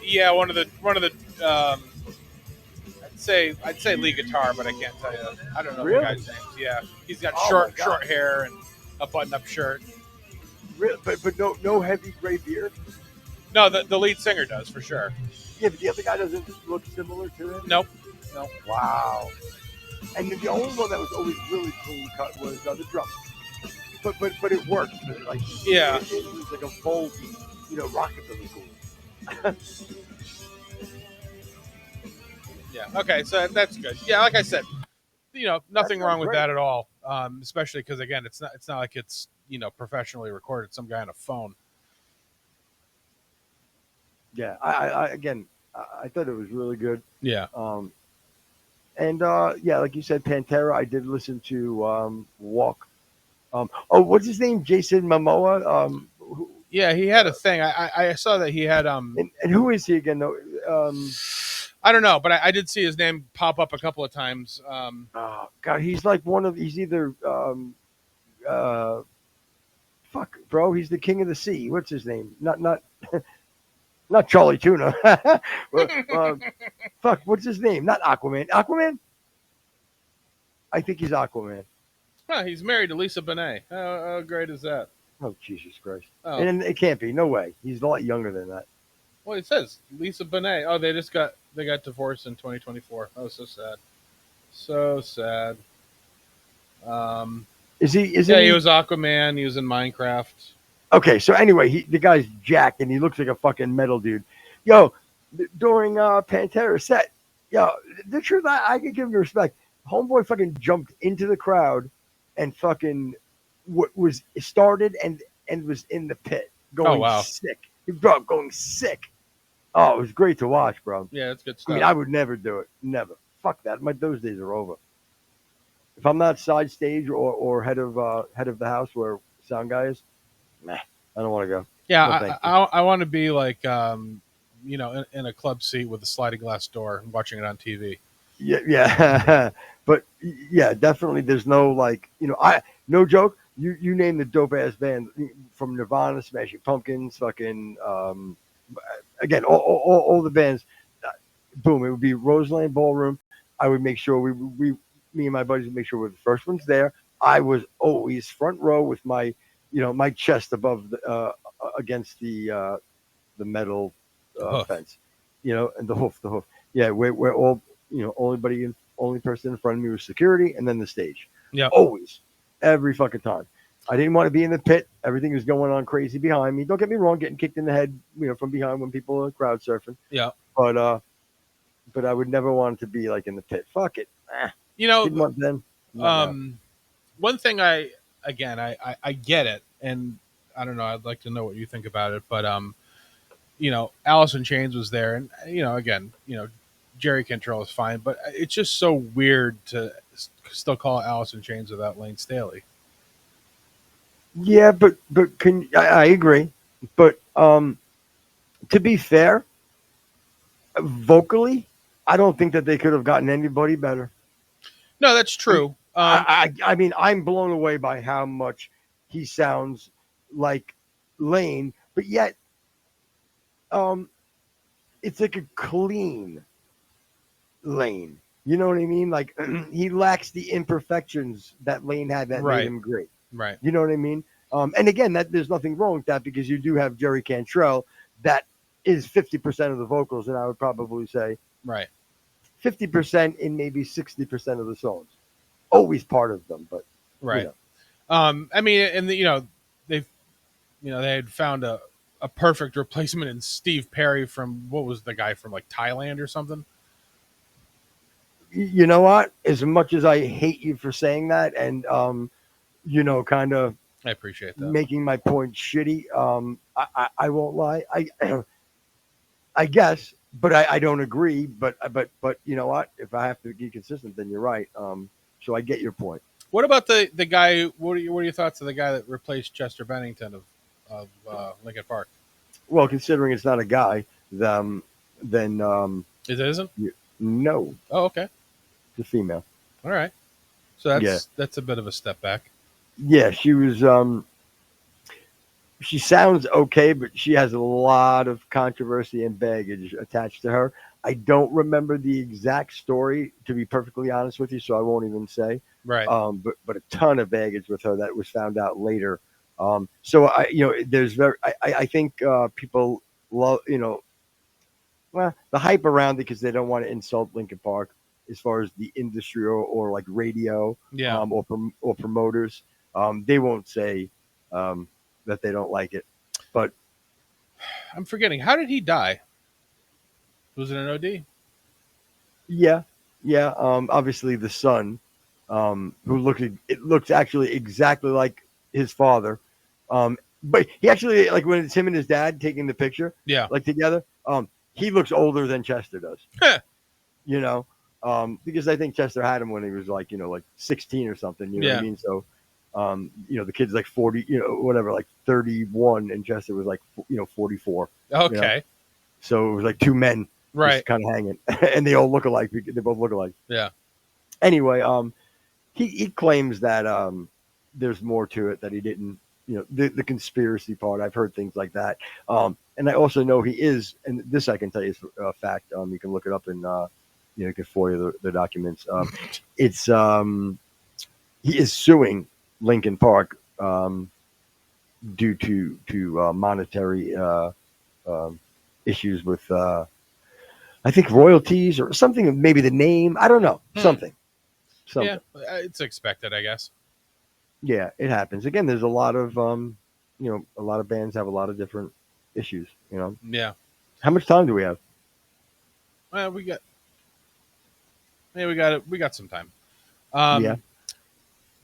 Yeah, one of the I'd say lead guitar, but I can't tell you. I don't know Really? the guy's names. Yeah, he's got Oh short hair and a button-up shirt. Really? But no heavy gray beard? No, the lead singer does for sure. Yeah, but the other guy doesn't look similar to him? Nope. Wow. And the only one that was always really clean cut was the drummer. But it worked. Like, Yeah. It was like a bold, rockabilly cool. Yeah. Okay, so that's good. Yeah, like I said, nothing wrong with great. that at all. Especially because again, it's not like it's professionally recorded. Some guy on a phone. Yeah, I thought it was really good. Yeah. And like you said, Pantera. I did listen to Walk. What's his name? Jason Momoa. Yeah, he had a thing. I saw that he had And who is he again? Though. I don't know, but I did see his name pop up a couple of times. God, he's like he's either Fuck, bro, he's the king of the sea. What's his name? Not Charlie Tuna. Fuck, what's his name? Not Aquaman. Aquaman? I think he's Aquaman. Huh, he's married to Lisa Bonet. How great is that? Oh, Jesus Christ. Oh, And it can't be. No way. He's a lot younger than that. well, it says Lisa Bonet. Oh, they got divorced in 2024. Oh, so sad. So sad. Is he? Yeah, he was Aquaman. He was in Minecraft. Okay, so anyway, the guy's jacked and he looks like a fucking metal dude. Yo, during Pantera set, yo, the truth, I can give him respect. Homeboy fucking jumped into the crowd and fucking was started and was in the pit going wow. sick. Bro, going sick. Oh, it was great to watch, bro. Yeah, that's good I stuff. mean, I would never do it. Never. Fuck that. Those days are over. If I'm not side stage or head of the house where sound guy is, nah, I don't want to go. Yeah, No, thank I want to be like, in a club seat with a sliding glass door and watching it on TV. Yeah. But yeah, definitely. There's no no joke. You name the dope ass band from Nirvana, Smashing Pumpkins, fucking again, all the bands. Boom, it would be Roseland Ballroom. I would make sure me and my buddies would make sure we're the first ones there. I was always front row with my my chest above the against the metal fence, and the hoof. Yeah, we're all only person in front of me was security, and then the stage. Yeah, always, every fucking time. I didn't want to be in the pit. Everything was going on crazy behind me. Don't get me wrong, getting kicked in the head, from behind when people are crowd surfing. Yeah, but I would never want to be like in the pit. Fuck it. Didn't want them. One thing I get it, and I don't know. I'd like to know what you think about it, but Alice in Chains was there, and again, Jerry Cantrell is fine, but it's just so weird to still call it Alice in Chains without Lane Staley. Yeah, but I agree, but to be fair, vocally, I don't think that they could have gotten anybody better. No, that's true. I mean, I'm blown away by how much he sounds like Lane, but yet, it's like a clean Lane. You know what I mean? Like he lacks the imperfections that Lane had that made him great. Right. You know what I mean? And again, there's nothing wrong with that because you do have Jerry Cantrell that is 50% of the vocals, and I would probably say 50% in maybe 60% of the songs. Always part of them, but right. I mean, and they had found a perfect replacement in Steve Perry from what was the guy from like Thailand or something. You know what? As much as I hate you for saying that, and kind of, I appreciate that, making my point shitty. I won't lie. I guess, but I don't agree. But you know what? If I have to be consistent, then you're right. So I get your point. What about the guy? What are your thoughts of the guy that replaced Chester Bennington of Linkin Park? Well, considering it's not a guy, then it isn't. No. Oh, okay. It's a female. All right. So that's a bit of a step back. Yeah, she was. She sounds okay, but she has a lot of controversy and baggage attached to her. I don't remember the exact story, to be perfectly honest with you, so I won't even say. Right. But a ton of baggage with her that was found out later. So there's I think people love, well, the hype around it because they don't want to insult Linkin Park as far as the industry or like radio, or promoters. They won't say that they don't like it, but I'm forgetting. How did he die? Was it an OD? Yeah. Obviously, the son, who looks actually exactly like his father, but he actually, like when it's him and his dad taking the picture, like together, he looks older than Chester does. Because I think Chester had him when he was like 16 or something. You know what I mean? So, the kid's like 40, whatever, like 31, and Chester was like 44. Okay. So it was like two men. Right. Kind of hanging. And they all look alike. They both look alike. Yeah. Anyway, he claims that there's more to it that he didn't, the conspiracy part. I've heard things like that. And I also know he is, and this I can tell you is a fact. You can look it up and you can FOIA the documents. It's he is suing Lincoln Park due to monetary issues with I think royalties or something. Maybe the name. I don't know. Something. Yeah, it's expected, I guess. Yeah, it happens. Again, there's a lot of a lot of bands have a lot of different issues. Yeah. How much time do we have? Well, we got it. We got some time. Yeah.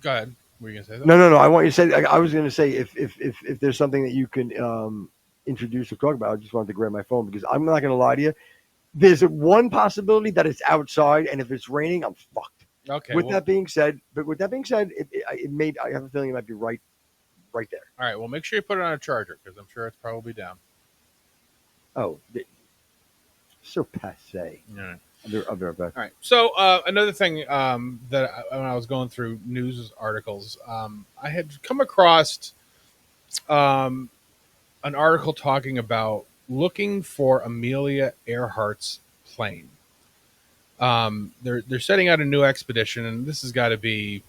Go ahead. Were you gonna say that? No. I want you to say. I was going to say if there's something that you can introduce or talk about, I just wanted to grab my phone because I'm not going to lie to you. There's one possibility that it's outside, and if it's raining, I'm fucked. Okay. With that being said, I have a feeling it might be right there. All right. Well, make sure you put it on a charger because I'm sure it's probably down. Oh, so passe. All right. I'll be right back. All right. So another thing that when I was going through news articles, I had come across an article talking about looking for Amelia Earhart's plane. They're setting out a new expedition, and this has got to be,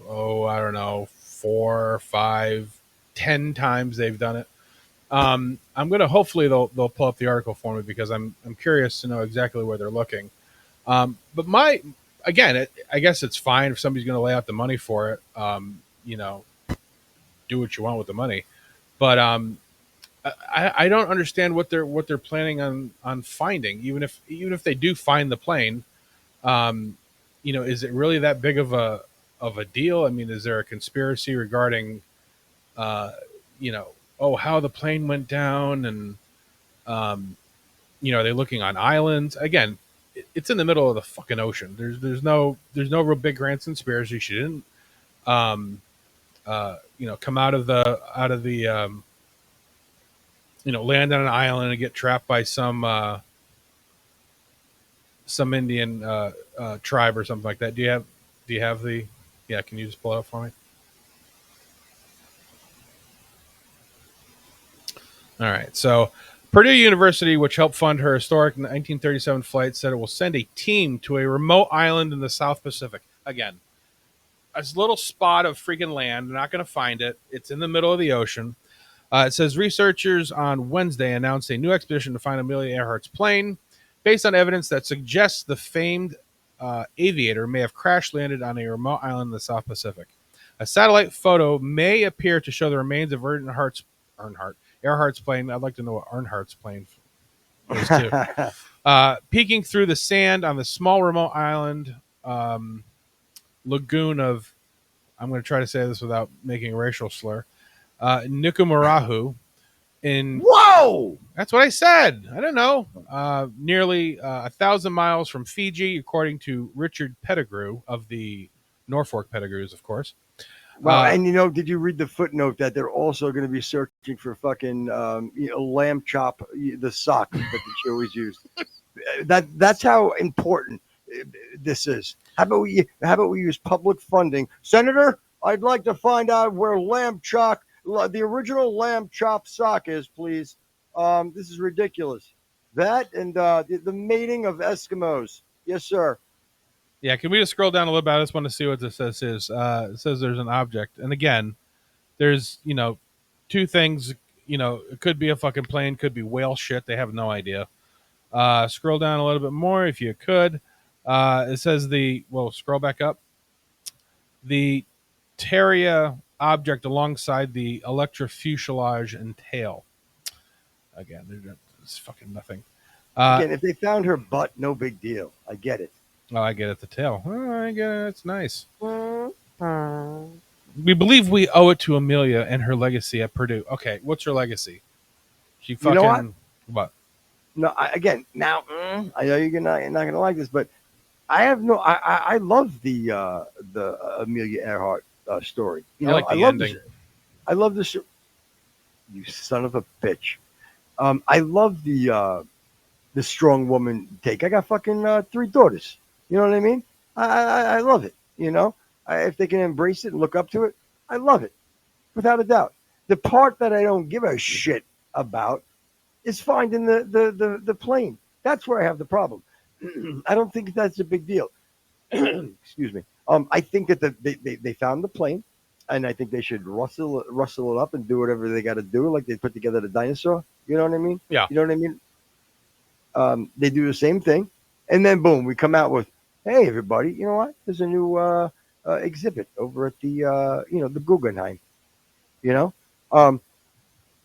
I don't know, 4, 5, 10 times they've done it. I'm gonna hopefully they'll pull up the article for me because I'm curious to know exactly where they're looking. But I guess it's fine if somebody's gonna lay out the money for it. Do what you want with the money, but I don't understand what they're planning on finding. Even if they do find the plane, is it really that big of a deal? I mean, is there a conspiracy regarding, how the plane went down, and are they looking on islands? Again, it's in the middle of the fucking ocean. There's no real big grand conspiracy. She didn't, come out of the land on an island and get trapped by some Indian tribe or something like that. Do you have the? Yeah, can you just pull it up for me? All right. So Purdue University, which helped fund her historic 1937 flight, said it will send a team to a remote island in the South Pacific. Again, a little spot of freaking land. They're not going to find it. It's in the middle of the ocean. It says researchers on Wednesday announced a new expedition to find Amelia Earhart's plane based on evidence that suggests the famed aviator may have crash landed on a remote island in the South Pacific. A satellite photo may appear to show the remains of Earhart's plane. I'd like to know what Earhart's plane is too. Peeking through the sand on the small remote island lagoon of, I'm going to try to say this without making a racial slur, Nikumarahu. Whoa! That's what I said. I don't know. Nearly 1,000 miles from Fiji, according to Richard Pettigrew of the Norfolk Pettigrews, of course. Well, and did you read the footnote that they're also going to be searching for fucking lamb chop, the sock that she always used? That's how important this is. How about we use public funding, Senator? I'd like to find out where the original lamb chop sock is, please. This is ridiculous. That and the mating of Eskimos. Yes, sir. Yeah, can we just scroll down a little bit? I just want to see what this says. It says there's an object. And again, there's, two things. It could be a fucking plane, could be whale shit. They have no idea. Scroll down a little bit more if you could. It says scroll back up. The Terria object alongside the electrofuselage and tail. Again, it's fucking nothing. Again, if they found her butt, no big deal. I get it. Oh, I get it. The tail. Oh, I get it. It's nice. We believe we owe it to Amelia and her legacy at Purdue. Okay, what's her legacy? She fucking... You know what? No, I know you're not gonna like this, but I love the Amelia Earhart story. I like the ending. I love this. You son of a bitch. I love the strong woman take. I got fucking 3 daughters. You know what I mean? I love it. If they can embrace it and look up to it, I love it. without a doubt. The part that I don't give a shit about is finding the plane. That's where I have the problem. I don't think that's a big deal. Excuse me. I think that they found the plane, and I think they should rustle it up and do whatever they got to do, like they put together the dinosaur. You know what I mean? Yeah. You know what I mean? They do the same thing, and then boom, we come out with, hey everybody, you know what? There's a new exhibit over at the the Guggenheim. You know,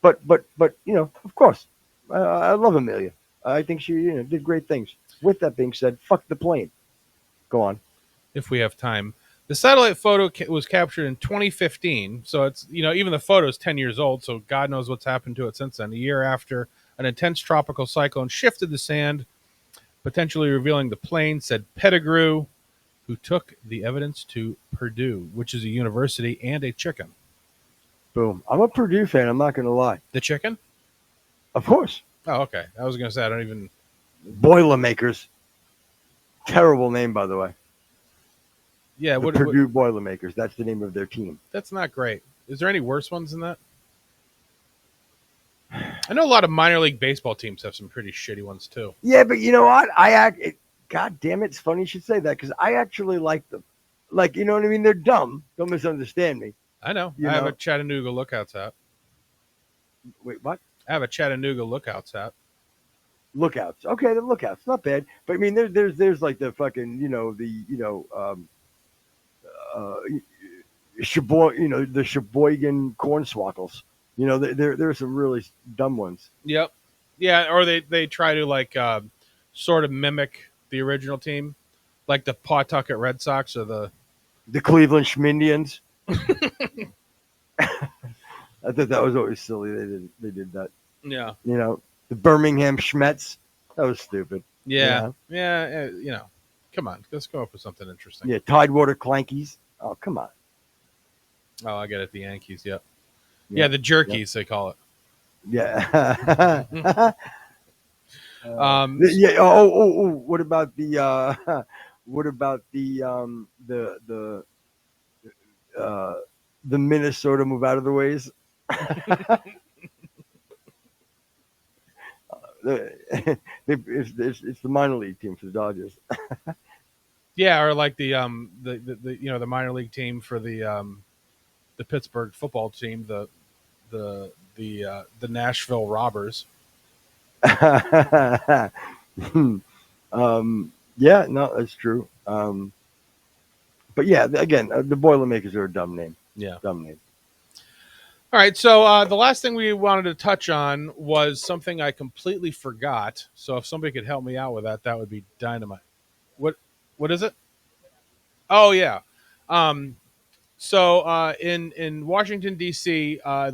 but of course, I love Amelia. I think she did great things. With that being said, fuck the plane. Go on. If we have time. The satellite photo was captured in 2015, so it's even the photo is 10 years old, so God knows what's happened to it since then. A year after an intense tropical cyclone shifted the sand, potentially revealing the plane, said Pettigrew, who took the evidence to Purdue, which is a university and a chicken. Boom. I'm a Purdue fan. I'm not going to lie. The chicken? Of course. Oh, okay. I was going to say I don't even. Boilermakers. Terrible name, by the way. Yeah, the Purdue Boilermakers. That's the name of their team. That's not great. Is there any worse ones than that? I know a lot of minor league baseball teams have some pretty shitty ones too. Yeah, but you know what? God damn it! It's funny you should say that because I actually like them. Like, you know what I mean? They're dumb. Don't misunderstand me. I know. I have a Chattanooga Lookouts app. Wait, what? I have a Chattanooga Lookouts app. Lookouts. Okay, the Lookouts. Not bad. But I mean, there's like the fucking the Sheboygan Cornswalkles. There's some really dumb ones. Yep. Yeah, or they try to like sort of mimic the original team, like the Pawtucket Red Sox or the Cleveland Schmindians. I thought that was always silly. They did that. Yeah. The Birmingham Schmets. That was stupid. Yeah. Yeah. Come on, let's come up with something interesting. Yeah, Tidewater Clankies. Oh, come on. Oh, I get it. The Yankees. Yep. Yeah, the Jerkies they call it. Yeah. Yeah. Oh. What about the the Minnesota move out of the ways? It's the minor league team for the Dodgers. Yeah, or like the minor league team for the Pittsburgh football team, the Nashville Robbers. Yeah, no, that's true. But yeah, again, the Boilermakers are a dumb name. Yeah, dumb name. All right, so the last thing we wanted to touch on was something I completely forgot. So if somebody could help me out with that, that would be dynamite. What is it? Oh yeah. So in Washington D.C., a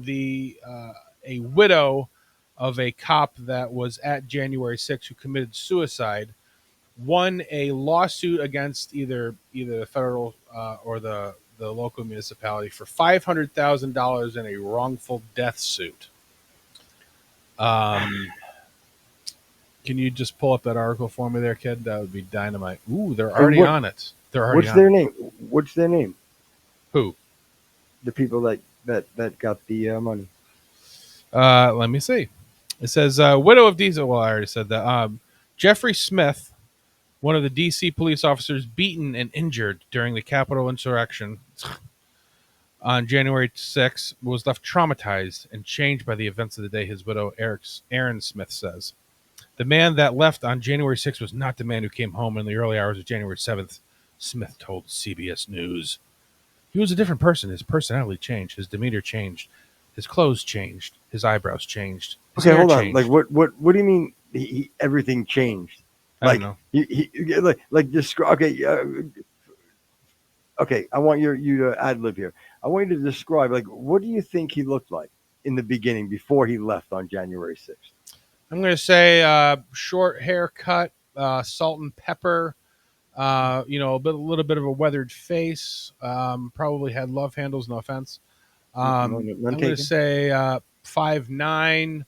widow of a cop that was at January 6th who committed suicide won a lawsuit against either the federal or the local municipality for $500,000 in a wrongful death suit. Can you just pull up that article for me there, kid? That would be dynamite. Ooh, they're already on it. They're already What's their name? What's their name? Who? The people that got the money. Let me see. It says widow of Diesel. Well, I already said that. Jeffrey Smith, one of the D.C. police officers beaten and injured during the Capitol insurrection on January 6th, was left traumatized and changed by the events of the day, his widow, Aaron Smith, says. The man that left on January 6th was not the man who came home in the early hours of January 7th, Smith told CBS News. He was a different person. His personality changed. His demeanor changed. His clothes changed. His eyebrows changed. His Okay, hold on. changed. Like, what do you mean everything changed? I don't know. Like describe. Okay. I want you to ad lib here. I want you to describe, like, what do you think he looked like in the beginning before he left on January 6th? I'm going to say short haircut, salt and pepper, a little bit of a weathered face. Probably had love handles. No offense. I'm going to say 5'9",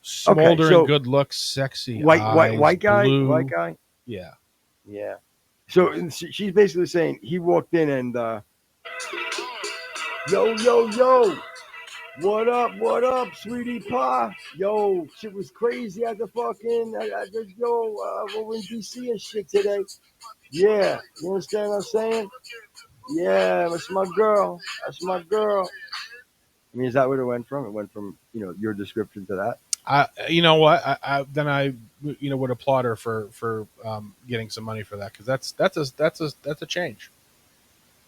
smoldering good looks, sexy eyes, white guy, blue. white guy. Yeah. So she's basically saying he walked in and Yo. What up, sweetie pie? Yo, shit was crazy at the fucking, over in DC and shit today. Yeah, you understand what I'm saying? Yeah, that's my girl. That's my girl. I mean, is that what it went from? It went from, your description to that? You know what? I would applaud her for getting some money for that, because that's a change.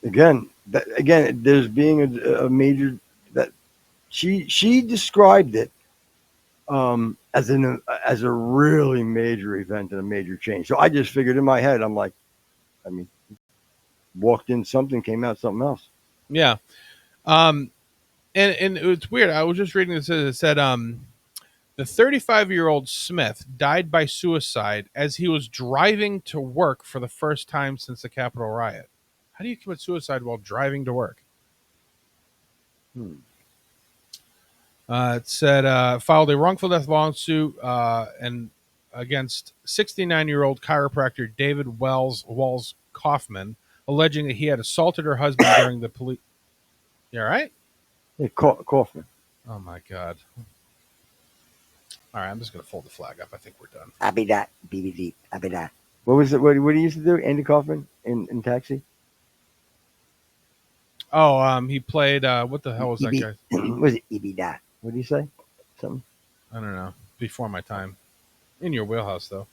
Again, there's being a major, that she described it as a really major event and a major change. So I just figured in my head, I'm like, I mean, walked in something, came out something else. Yeah. And it's weird. I was just reading this. It said the 35-year-old Smith died by suicide as he was driving to work for the first time since the Capitol riot. How do you commit suicide while driving to work? It said filed a wrongful death lawsuit and against 69-year-old chiropractor David Walls Kaufman, alleging that he had assaulted her husband during the police. You all right? Yeah, Kaufman. Oh my God! All right, I'm just gonna fold the flag up. I think we're done. I'll be that. BBD. I'll be that. What was it? What he used to do? Andy Kaufman in Taxi. Oh, he played. What the hell was that guy? Was it Ibida? What did he say? Something. I don't know. Before my time. In your wheelhouse, though.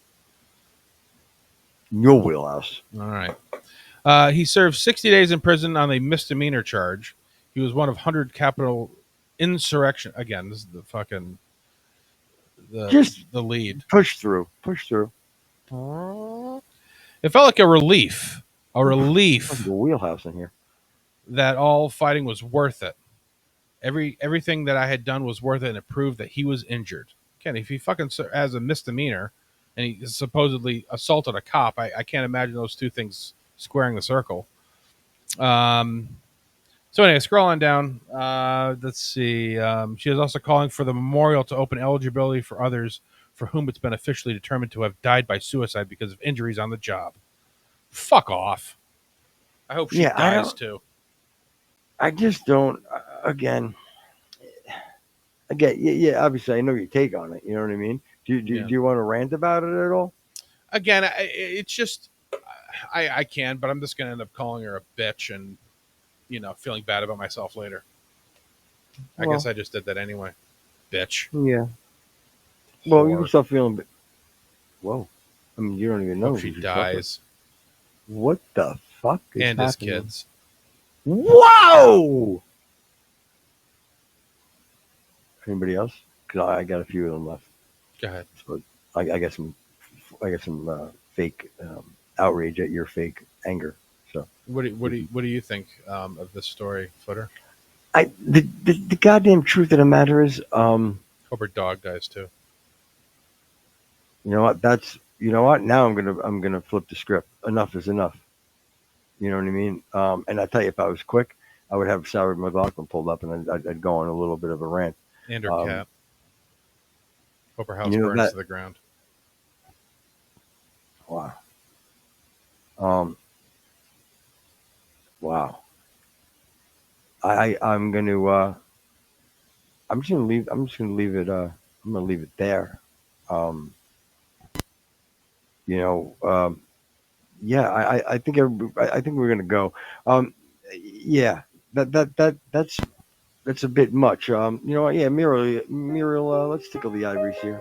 Your wheelhouse. All right. He served 60 days in prison on a misdemeanor charge. He was one of 100 capital insurrection. Again, this is the fucking the lead. Push through. It felt like a relief. The wheelhouse in here. That all fighting was worth it. Everything that I had done was worth it, and it proved that he was injured. Again, if he fucking has a misdemeanor and he supposedly assaulted a cop, I can't imagine those two things squaring the circle. So anyway, scrolling down, let's see. She is also calling for the memorial to open eligibility for others for whom it's been officially determined to have died by suicide because of injuries on the job. Fuck off. I hope she dies too. I just don't. Again, yeah. Obviously, I know your take on it. You know what I mean? Do you want to rant about it at all? Again, it's just I can, but I'm just going to end up calling her a bitch and feeling bad about myself later. I guess I just did that anyway. Bitch. Yeah. Well, you can start feeling. Whoa. I mean, you don't even know. Hope she dies. What the fuck is and happening? his kids. Whoa! Anybody else? Because I got a few of them left. Go ahead. So I got some fake outrage at your fake anger. So what do you think of this story, Footer? The goddamn truth of the matter is, hope her dog dies too. You know what? Now I'm gonna flip the script. Enough is enough. You know what I mean? And I tell you, if I was quick, I would have Sarah McLachlan pulled up, and I'd go on a little bit of a rant. And her cat. Hope her house burns to the ground. Wow. Wow. I'm just gonna leave it. I'm gonna leave it there. Yeah, I think we're gonna go. Yeah, that's a bit much. You know what? Yeah, Muriel, let's tickle the ivories here.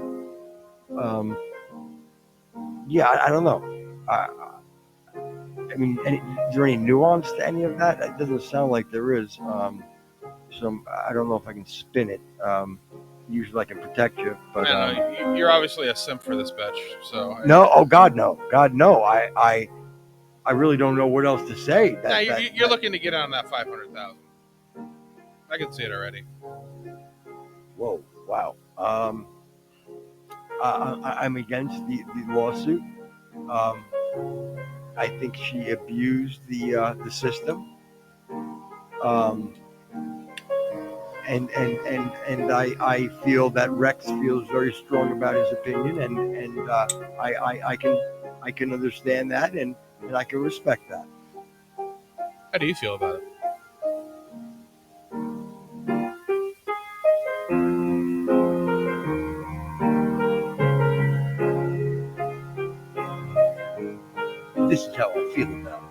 Yeah, I don't know. I mean, is there any nuance to any of that? It doesn't sound like there is. So I don't know if I can spin it. Usually I can protect you, but no, you're obviously a simp for this bitch. So no, oh God, no. I really don't know what else to say. You're looking to get on that 500,000. I can see it already. Whoa, wow. I'm against the lawsuit. I think she abused the system. And I feel that Rex feels very strong about his opinion, and I can understand that, and I can respect that. How do you feel about it? This is how I feel about